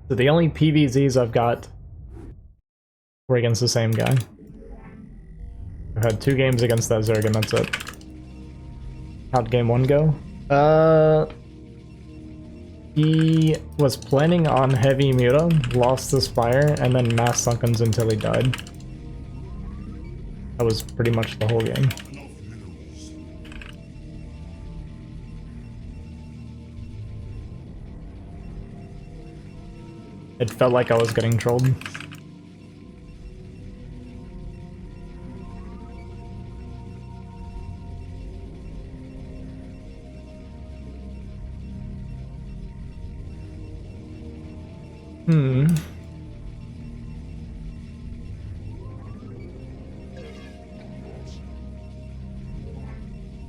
So the only PvZs I've got were against the same guy. I've had 2 games against that Zerg and that's it. How'd game 1 go? He was planning on heavy Muta, lost the Spire, and then mass Sunkens until he died. That was pretty much the whole game. It felt like I was getting trolled.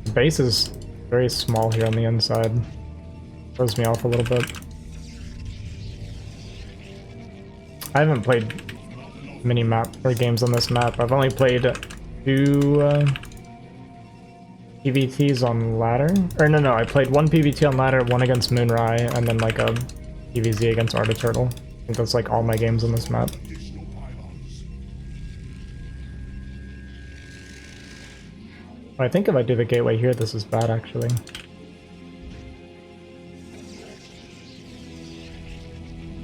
The base is very small here on the inside. Throws me off a little bit. I haven't played many map or games on this map. I've only played 2 PvTs on ladder. Or no, I played 1 PvT on ladder, 1 against Moonrai, and then like a PvZ against Artiturtle. I think that's like all my games on this map. I think if I do the gateway here, this is bad actually.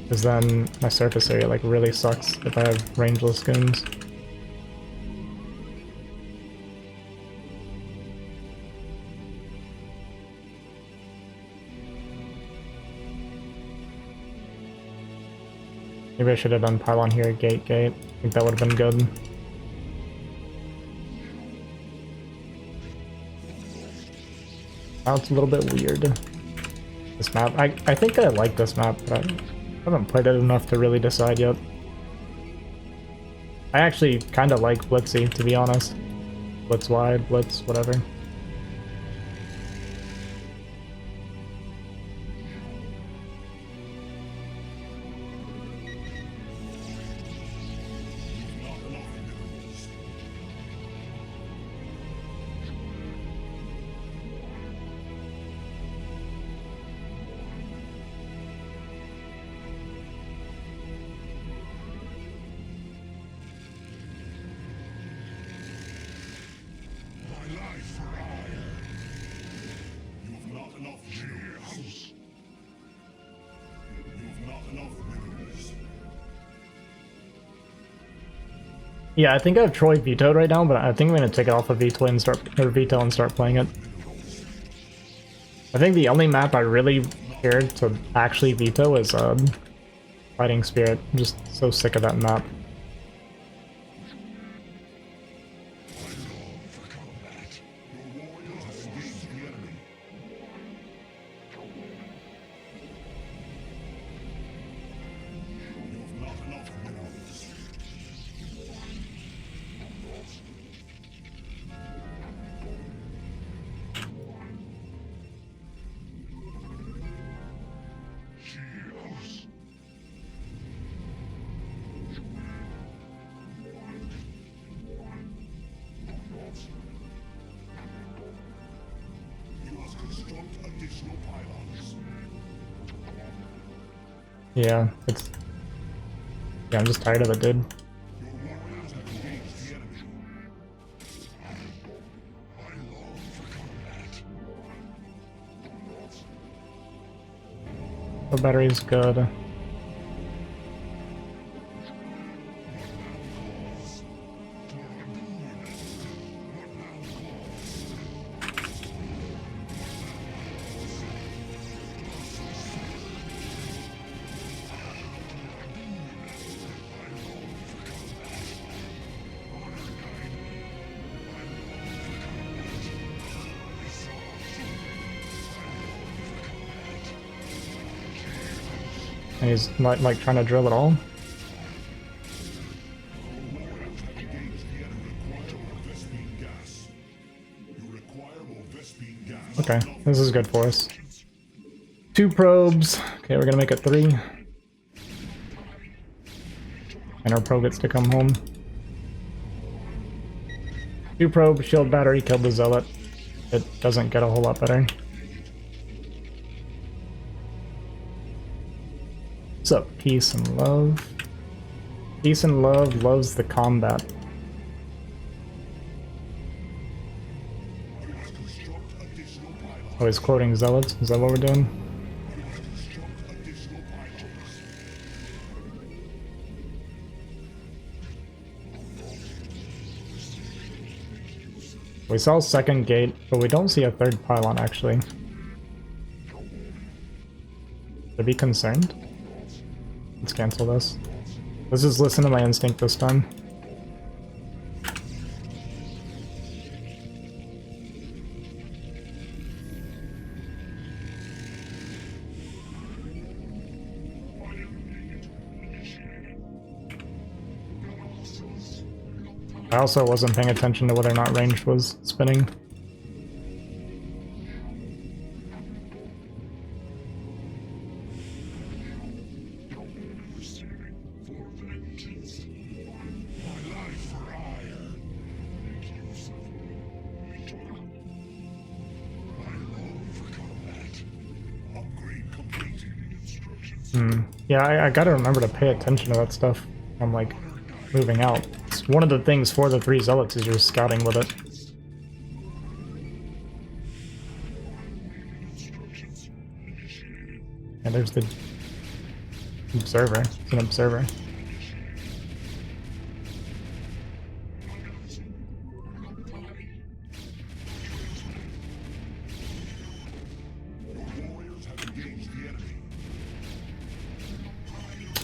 Because then my surface area like really sucks if I have rangeless goons. Maybe I should have done pylon here, gate. I think that would have been good. Now it's a little bit weird. This map, I think I like this map, but I haven't played it enough to really decide yet. I actually kind of like Blitzy, to be honest. Blitz wide, Blitz, whatever. Yeah, I think I have Troy vetoed right now, but I think I'm gonna take it off of veto and start playing it. I think the only map I really cared to actually veto is Fighting Spirit. I'm just so sick of that map. Yeah, I'm just tired of it, dude. The battery's good. And he's like trying to drill it all. Okay, this is good for us. 2 probes. Okay, we're gonna make it 3. And our probe gets to come home. 2 probe, shield battery, killed the zealot. It doesn't get a whole lot better. What's up, peace and love? Peace and love loves the combat. Oh, he's quoting zealots? Is that what we're doing? We saw a second gate, but we don't see a third pylon actually. Should be concerned. Let's cancel this. Let's just listen to my instinct this time. I also wasn't paying attention to whether or not ranged was spinning. Yeah, I gotta remember to pay attention to that stuff. I'm like moving out. It's one of the things for the 3 zealots is you're scouting with it. And there's the observer. It's an observer.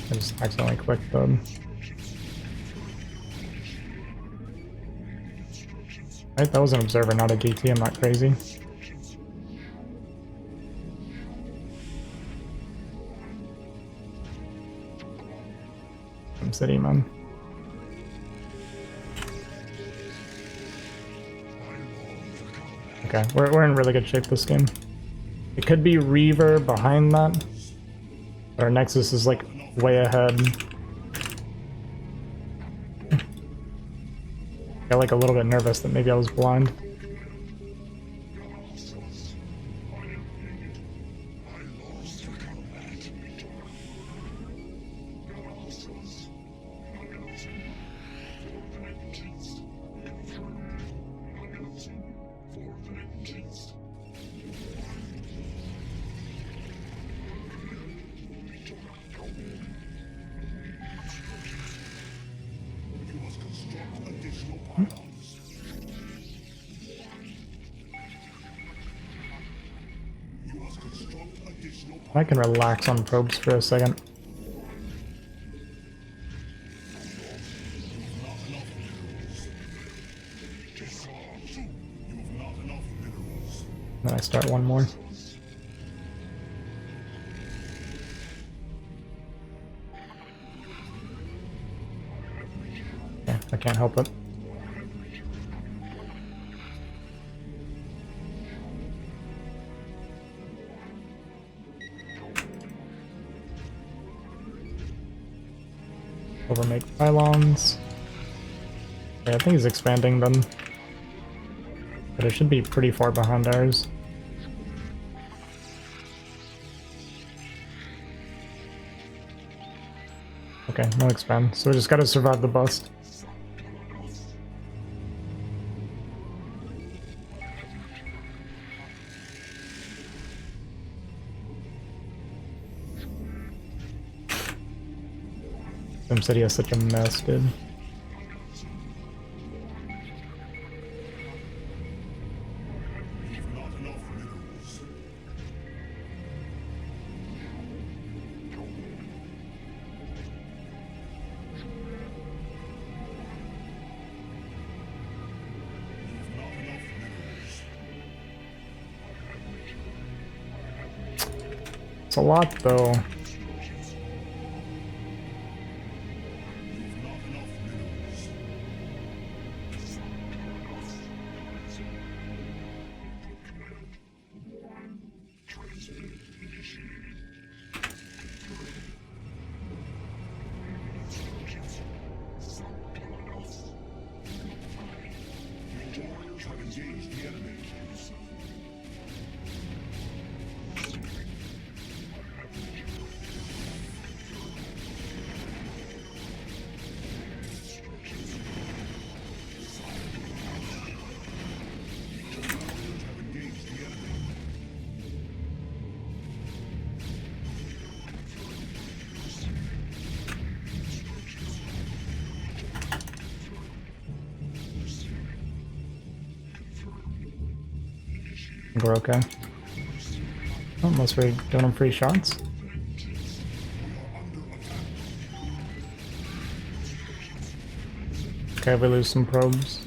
I just accidentally clicked them. Right, that was an observer, not a GT. I'm not crazy. Some city, man. Okay, we're in really good shape this game. It could be Reaver behind that. Our Nexus is like way ahead. Got like a little bit nervous that maybe I was blind. I can relax on probes for a second. Then I start one more. Okay, I can't help it. Overmake pylons. Yeah, I think he's expanding them. But it should be pretty far behind ours. Okay, no expand. So we just gotta survive the bust. City is such a mess, dude. It's a lot, though. We're okay. Unless we're doing them free shots. Okay, we lose some probes.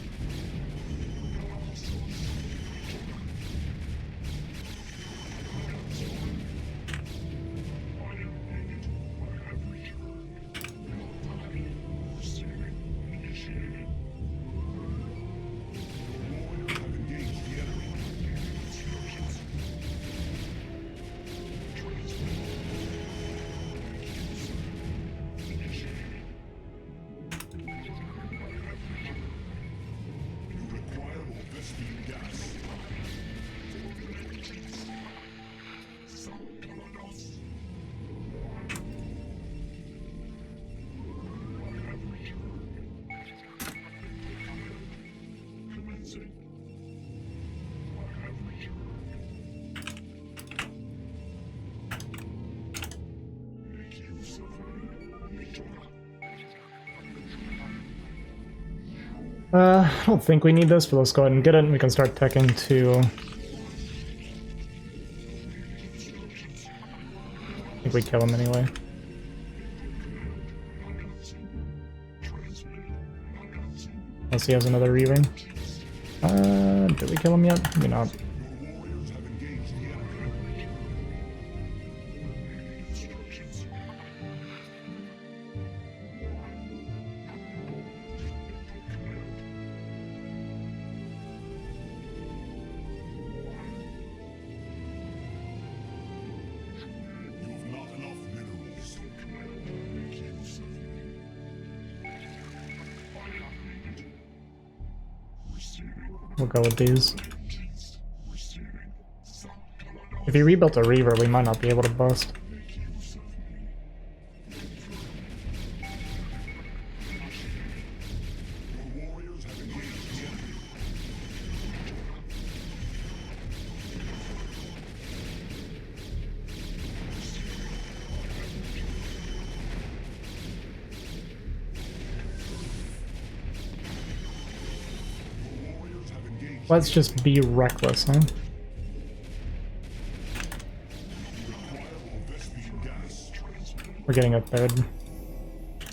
I don't think we need this, but let's go ahead and get it, and we can start teching to... I think we kill him anyway. Unless he has another Reaver. Did we kill him yet? Maybe not. We'll go with these. If he rebuilt a Reaver, we might not be able to bust. Let's just be reckless, huh? We're getting a third.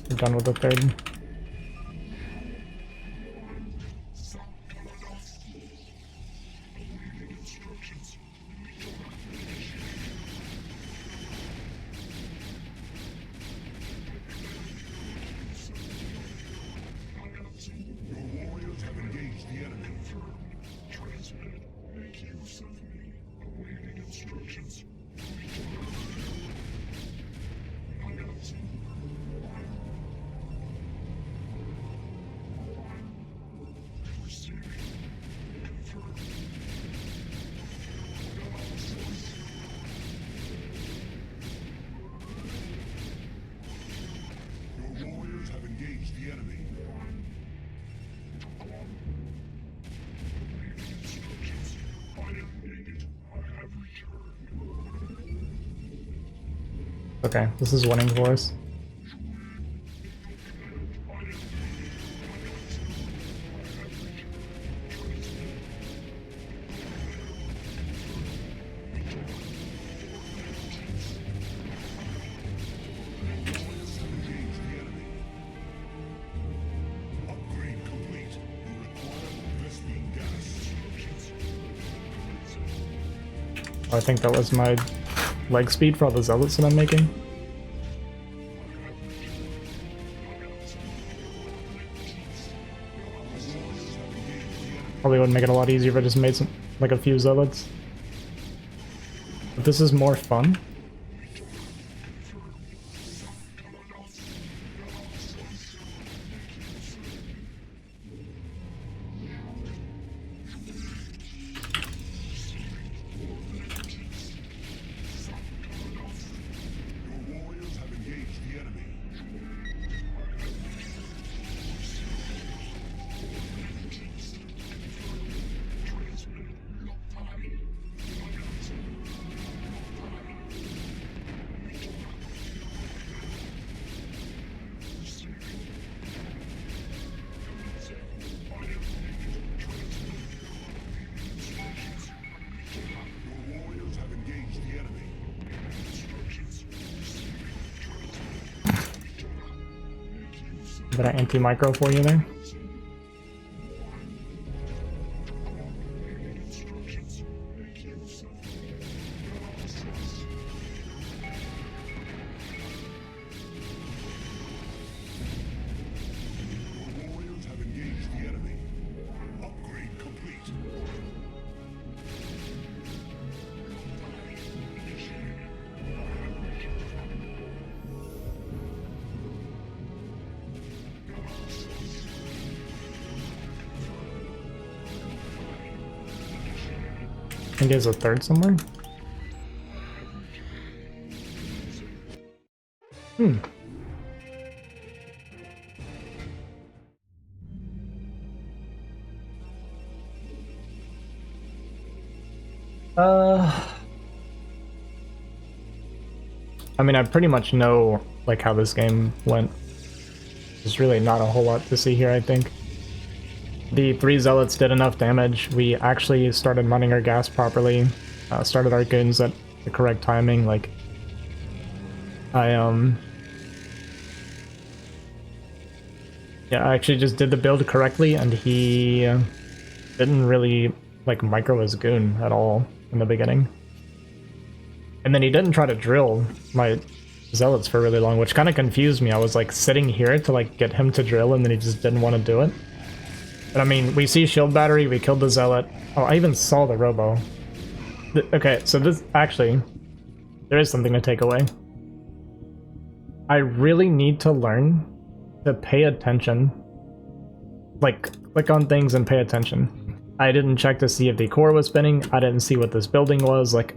We're done with the third. Okay, this is winning for us. I think that was my leg speed for all the zealots that I'm making. Probably would make it a lot easier if I just made some, like a few zealots. But this is more fun. Bit of anti-micro for you there. I think there's a third somewhere. Hmm. I mean, I pretty much know like how this game went. There's really not a whole lot to see here, I think. The 3 zealots did enough damage. We actually started running our gas properly, started our goons at the correct timing. Like, yeah, I actually just did the build correctly, and he didn't really like micro his goon at all in the beginning. And then he didn't try to drill my zealots for really long, which kind of confused me. I was like sitting here to like get him to drill, and then he just didn't want to do it. But I mean, we see shield battery, we killed the zealot. Oh, I even saw the robo. Okay, so this actually, there is something to take away. I really need to learn to pay attention. Like, click on things and pay attention. I didn't check to see if the core was spinning. I didn't see what this building was. Like,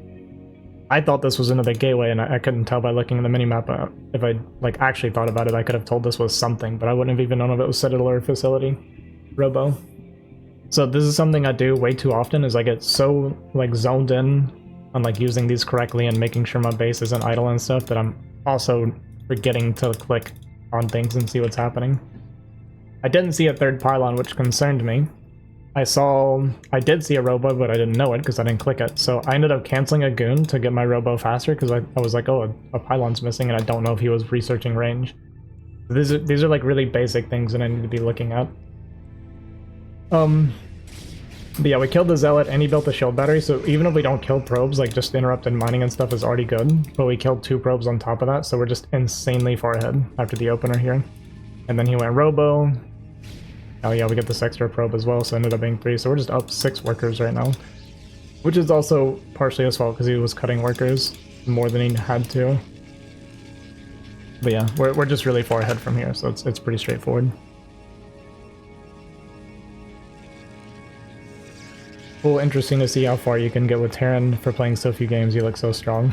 I thought this was another gateway, and I couldn't tell by looking at the minimap. If I like actually thought about it, I could have told this was something, but I wouldn't have even known if it was Citadel or Facility Robo. So this is something I do way too often, is I get so like zoned in on like using these correctly and making sure my base isn't idle and stuff that I'm also forgetting to click on things and see what's happening. I didn't see a third pylon, which concerned me. I did see a robo, but I didn't know it because I didn't click it. So I ended up canceling a goon to get my robo faster because I was like, oh, a pylon's missing, and I don't know if he was researching range. These are like really basic things that I need to be looking at. But yeah, we killed the zealot and he built the shield battery, so even if we don't kill probes, like just interrupted mining and stuff is already good. But we killed 2 probes on top of that, so we're just insanely far ahead after the opener here. And then he went robo. Oh yeah, we get this extra probe as well, so it ended up being 3, so we're just up 6 workers right now. Which is also partially his fault because he was cutting workers more than he had to. But yeah, we're just really far ahead from here, so it's pretty straightforward. Cool, interesting to see how far you can get with Terran for playing so few games. You look so strong.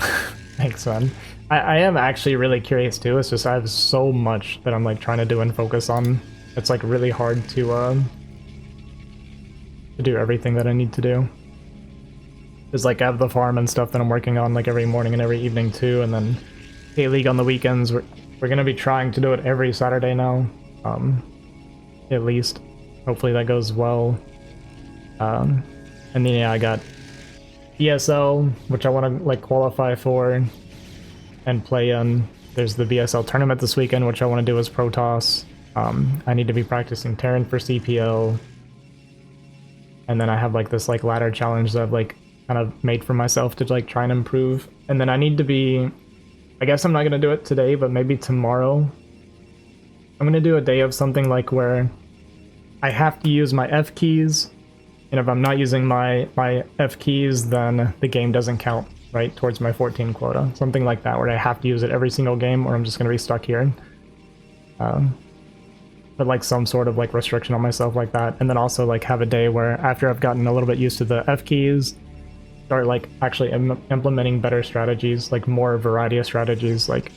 Thanks, man. I am actually really curious too. It's just I have so much that I'm like trying to do and focus on. It's like really hard to do everything that I need to do. There's like I have the farm and stuff that I'm working on like every morning and every evening too, and then K-League on the weekends. We're gonna be trying to do it every Saturday now, at least. Hopefully that goes well. And then yeah, I got BSL, which I want to like qualify for and play in. There's the BSL tournament this weekend, which I want to do as Protoss. I need to be practicing Terran for CPL. And then I have like this like ladder challenge that I've like kind of made for myself to like try and improve. And then I need to be, I guess I'm not going to do it today, but maybe tomorrow. I'm going to do a day of something like where I have to use my F keys. And if I'm not using my F keys, then the game doesn't count, right, towards my 14 quota. Something like that, where I have to use it every single game, or I'm just going to be stuck here. But like some sort of like restriction on myself like that. And then also like have a day where after I've gotten a little bit used to the F keys, start like actually implementing better strategies, like more variety of strategies, like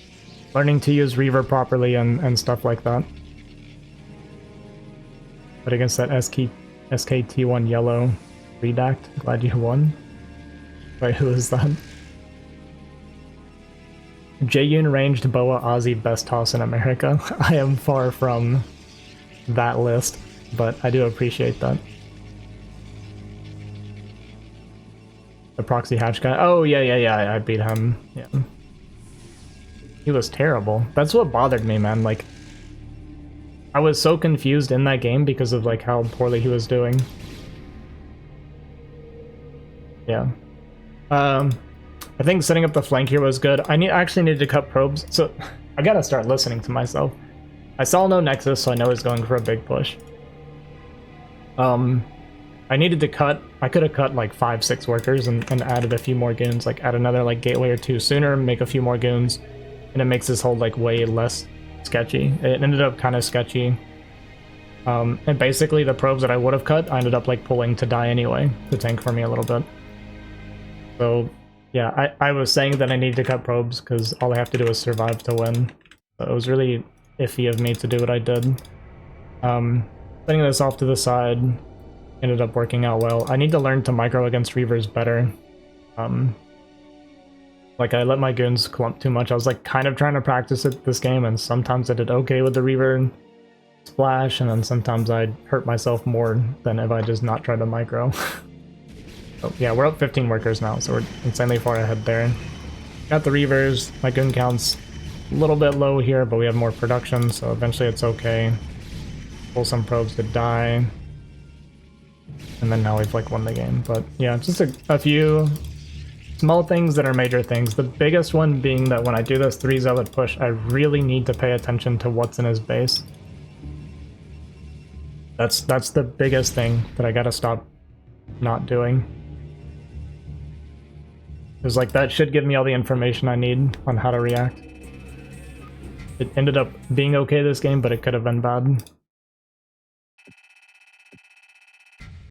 learning to use reverb properly and stuff like that. But against that SKT1 yellow redact, glad you won. Wait, who is that? Jayun ranged boa Aussie best toss in America. I am far from that list, but I do appreciate that. The proxy hatch guy. Oh yeah, I beat him. Yeah. He was terrible. That's what bothered me, man. Like, I was so confused in that game because of like how poorly he was doing. Yeah. I think setting up the flank here was good. I actually needed to cut probes, so I gotta start listening to myself. I saw no Nexus, so I know he's going for a big push. I needed to cut. I could have cut like 5-6 workers and added a few more goons, like add another like gateway or two sooner, make a few more goons, and it makes this hold like way less sketchy. It ended up kind of sketchy. And basically the probes that I would have cut, I ended up like pulling to die anyway, to tank for me a little bit. So yeah, I was saying that I needed to cut probes because all I have to do is survive to win. So it was really iffy of me to do what I did. Setting this off to the side ended up working out well. I need to learn to micro against Reavers better. Like I let my goons clump too much. I was like kind of trying to practice it this game, and sometimes I did okay with the Reaver splash, and then sometimes I'd hurt myself more than if I just not tried to micro. So yeah, we're up 15 workers now, so we're insanely far ahead there. Got the Reavers. My goon count's a little bit low here, but we have more production, so eventually it's okay. Pull some probes to die. And then now we've like won the game. But yeah, just a few small things that are major things. The biggest one being that when I do this 3 zealot push, I really need to pay attention to what's in his base. That's the biggest thing that I gotta stop not doing. Because like that should give me all the information I need on how to react. It ended up being okay this game, but it could have been bad.